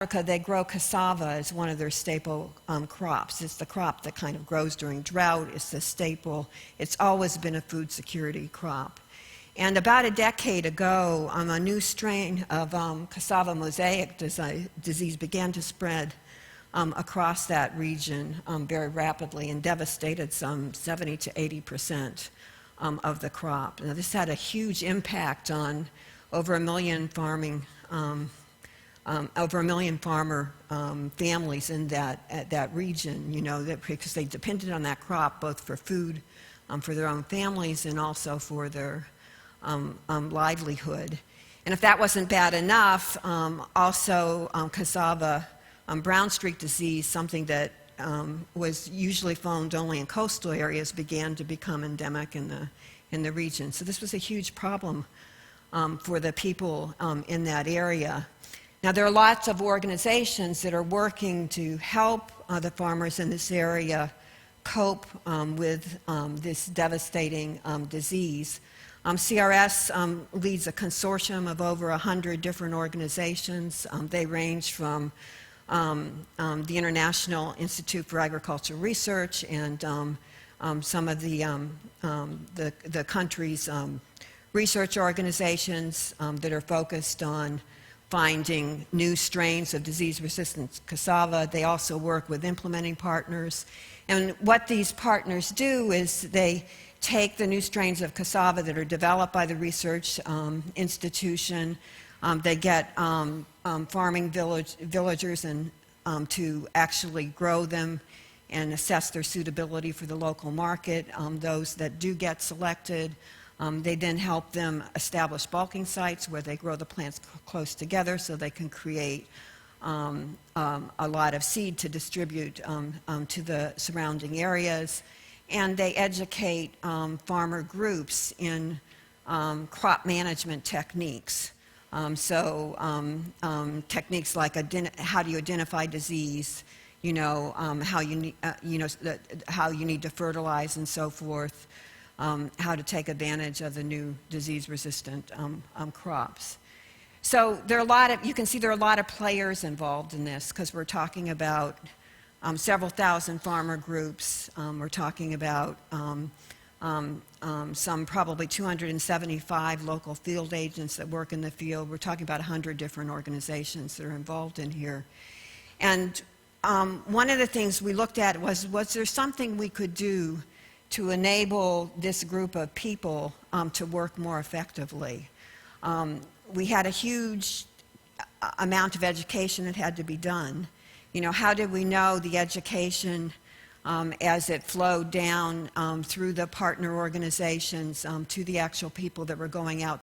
Africa, they grow cassava as one of their staple crops. It's the crop that kind of grows during drought. It's the staple. It's always been a food security crop. And about a decade ago, a new strain of cassava mosaic disease began to spread across that region very rapidly and devastated some 70 to 80% of the crop. Now, this had a huge impact on over 1 million farmer families in that region, because they depended on that crop both for food for their own families and also for their livelihood. And if that wasn't bad enough, also cassava brown streak disease, something that was usually found only in coastal areas, began to become endemic in the region. So this was a huge problem for the people in that area. Now, there are lots of organizations that are working to help the farmers in this area cope with this devastating disease. CRS leads a consortium of over 100 different organizations. They range from the International Institute for Agricultural Research and some of the country's research organizations that are focused on finding new strains of disease-resistant cassava. They also work with implementing partners. And what these partners do is they take the new strains of cassava that are developed by the research institution. They get farming villagers and to actually grow them and assess their suitability for the local market. Those that do get selected, they then help them establish bulking sites where they grow the plants close together so they can create a lot of seed to distribute to the surrounding areas. And they educate farmer groups in crop management techniques. Techniques like how do you identify disease, how you need to fertilize and so forth, how to take advantage of the new disease-resistant crops. So you can see there are a lot of players involved in this because we're talking about several thousand farmer groups. We're talking about some probably 275 local field agents that work in the field. We're talking about 100 different organizations that are involved in here. And one of the things we looked at was there something we could do to enable this group of people to work more effectively? We had a huge amount of education that had to be done. How did we know the education as it flowed down through the partner organizations to the actual people that were going out